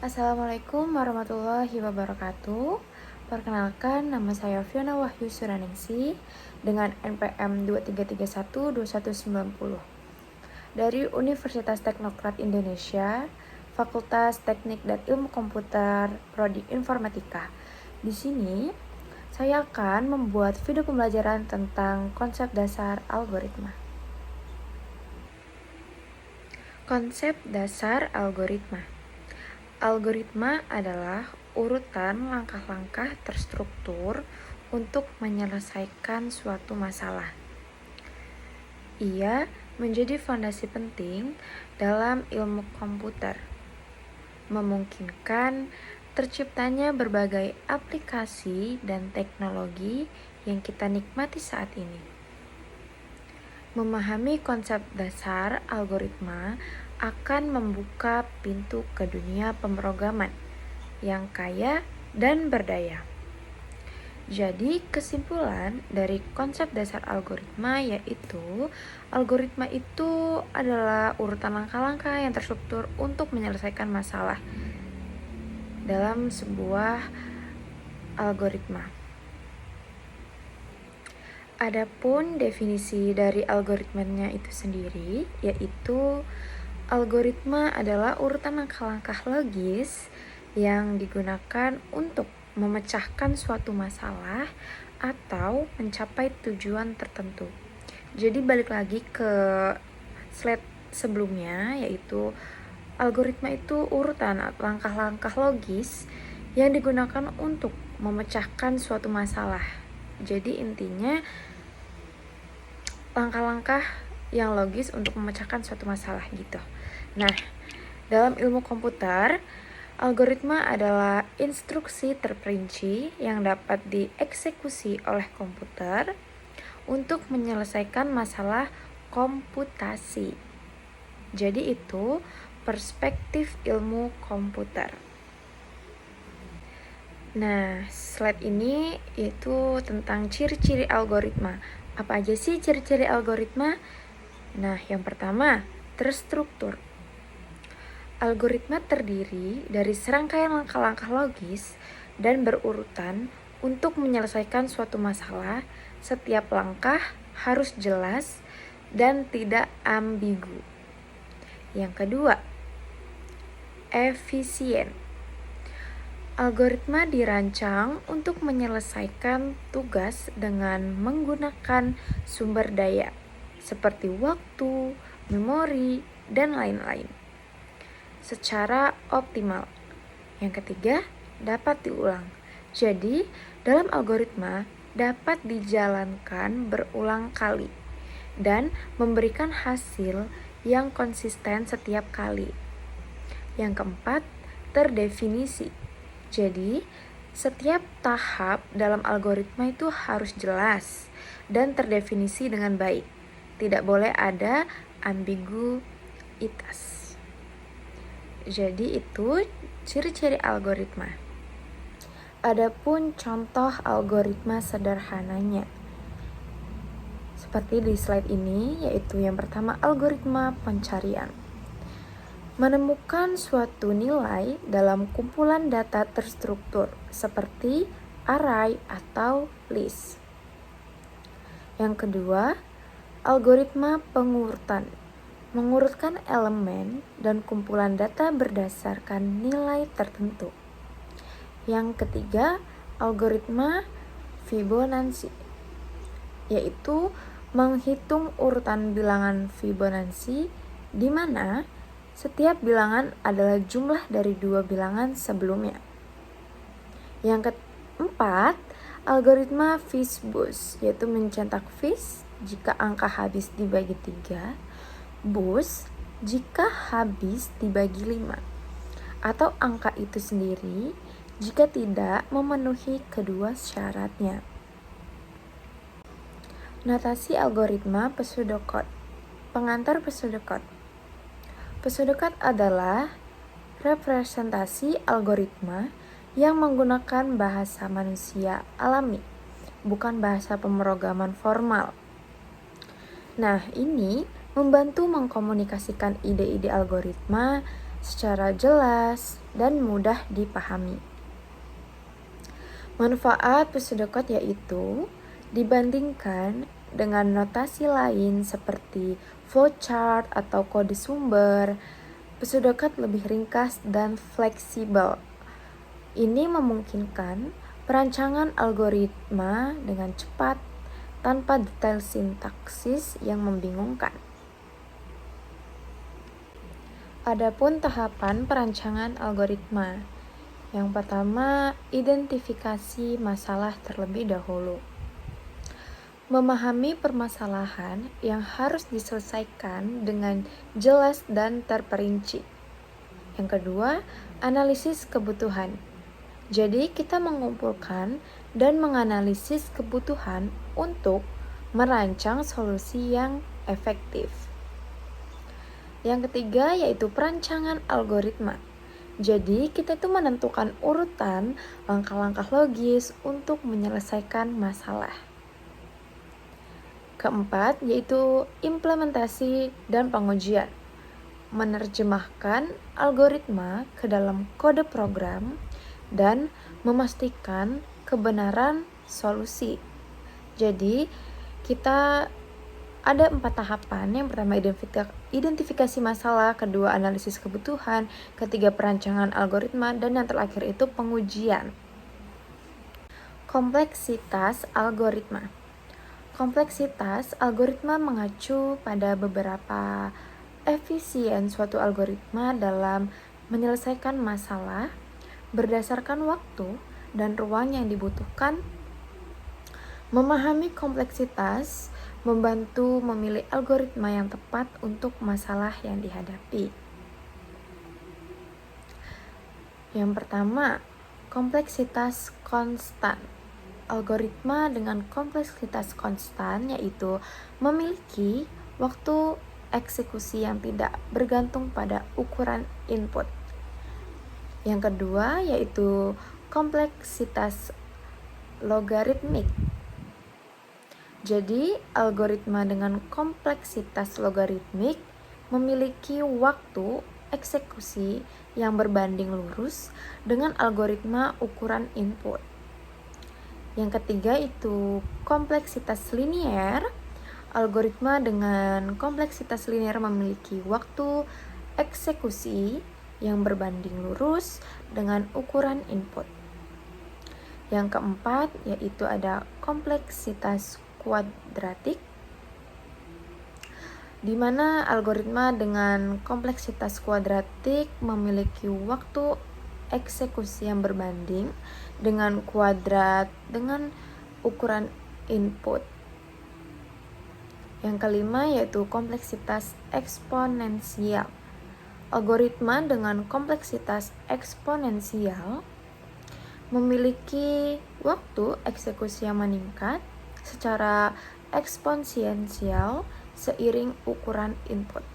Assalamualaikum warahmatullahi wabarakatuh. Perkenalkan, nama saya Fiona Wahyu Suraningsih dengan NPM 23312190 dari Universitas Teknokrat Indonesia, Fakultas Teknik dan Ilmu Komputer, Prodi Informatika. Di sini, saya akan membuat video pembelajaran tentang konsep dasar algoritma. Konsep dasar algoritma. Algoritma adalah urutan langkah-langkah terstruktur untuk menyelesaikan suatu masalah. Ia menjadi fondasi penting dalam ilmu komputer, memungkinkan terciptanya berbagai aplikasi dan teknologi yang kita nikmati saat ini. Memahami konsep dasar algoritma akan membuka pintu ke dunia pemrograman yang kaya dan berdaya. Jadi, kesimpulan dari konsep dasar algoritma yaitu algoritma itu adalah urutan langkah-langkah yang terstruktur untuk menyelesaikan masalah dalam sebuah algoritma. Adapun definisi dari algoritmanya itu sendiri, yaitu algoritma adalah urutan langkah-langkah logis yang digunakan untuk memecahkan suatu masalah atau mencapai tujuan tertentu. Jadi balik lagi ke slide sebelumnya, yaitu algoritma itu urutan langkah-langkah logis yang digunakan untuk memecahkan suatu masalah. Jadi intinya langkah-langkah yang logis untuk memecahkan suatu masalah gitu. Nah, dalam ilmu komputer, algoritma adalah instruksi terperinci yang dapat dieksekusi oleh komputer untuk menyelesaikan masalah komputasi. Jadi itu perspektif ilmu komputer. Nah, slide ini itu tentang ciri-ciri algoritma. Apa aja sih ciri-ciri algoritma? Nah, yang pertama, terstruktur. Algoritma terdiri dari serangkaian langkah-langkah logis dan berurutan untuk menyelesaikan suatu masalah. Setiap langkah harus jelas dan tidak ambigu. Yang kedua, efisien. Algoritma dirancang untuk menyelesaikan tugas dengan menggunakan sumber daya seperti waktu, memori, dan lain-lain secara optimal. Yang ketiga, dapat diulang. Jadi, dalam algoritma dapat dijalankan berulang kali dan memberikan hasil yang konsisten setiap kali. Yang keempat, terdefinisi. Jadi, setiap tahap dalam algoritma itu harus jelas dan terdefinisi dengan baik. Tidak boleh ada ambiguitas. Jadi itu ciri-ciri algoritma. Adapun contoh algoritma sederhananya seperti di slide ini, yaitu yang pertama algoritma pencarian. Menemukan suatu nilai dalam kumpulan data terstruktur seperti array atau list. Yang kedua, algoritma pengurutan. Mengurutkan elemen dan kumpulan data berdasarkan nilai tertentu. Yang ketiga, algoritma Fibonacci, yaitu menghitung urutan bilangan Fibonacci di mana setiap bilangan adalah jumlah dari dua bilangan sebelumnya. Yang keempat, algoritma Fish-Bus, yaitu mencetak fish jika angka habis dibagi 3, bus jika habis dibagi 5, atau angka itu sendiri jika tidak memenuhi kedua syaratnya. Notasi algoritma pseudocode. Pengantar pseudocode. Pseudocode adalah representasi algoritma yang menggunakan bahasa manusia alami, bukan bahasa pemrograman formal. Nah, ini membantu mengkomunikasikan ide-ide algoritma secara jelas dan mudah dipahami. Manfaat pseudocode yaitu dibandingkan dengan notasi lain seperti flowchart atau kode sumber, pseudocode lebih ringkas dan fleksibel. Ini memungkinkan perancangan algoritma dengan cepat tanpa detail sintaksis yang membingungkan. Adapun tahapan perancangan algoritma. Yang pertama, identifikasi masalah terlebih dahulu. Memahami permasalahan yang harus diselesaikan dengan jelas dan terperinci. Yang kedua, analisis kebutuhan. Jadi, kita mengumpulkan dan menganalisis kebutuhan untuk merancang solusi yang efektif. Yang ketiga, yaitu perancangan algoritma. Jadi, kita itu menentukan urutan langkah-langkah logis untuk menyelesaikan masalah. Keempat, yaitu implementasi dan pengujian. Menerjemahkan algoritma ke dalam kode program dan memastikan kebenaran solusi. Jadi, kita ada 4 tahapan. Yang pertama, identifikasi masalah, kedua, analisis kebutuhan, ketiga, perancangan algoritma, dan yang terakhir itu pengujian. Kompleksitas algoritma. Kompleksitas algoritma mengacu pada beberapa efisien suatu algoritma dalam menyelesaikan masalah berdasarkan waktu dan ruang yang dibutuhkan. Memahami kompleksitas membantu memilih algoritma yang tepat untuk masalah yang dihadapi. Yang pertama, kompleksitas konstan. Algoritma dengan kompleksitas konstan yaitu memiliki waktu eksekusi yang tidak bergantung pada ukuran input. Yang kedua yaitu kompleksitas logaritmik. Jadi, algoritma dengan kompleksitas logaritmik memiliki waktu eksekusi yang berbanding lurus dengan algoritma ukuran input. Yang ketiga itu kompleksitas linier. Algoritma dengan kompleksitas linier memiliki waktu eksekusi yang berbanding lurus dengan ukuran input. Yang keempat yaitu ada kompleksitas kuadratik, di mana algoritma dengan kompleksitas kuadratik memiliki waktu eksekusi yang berbanding dengan kuadrat dengan ukuran input. Yang kelima yaitu kompleksitas eksponensial. Algoritma dengan kompleksitas eksponensial memiliki waktu eksekusi yang meningkat secara eksponensial seiring ukuran input.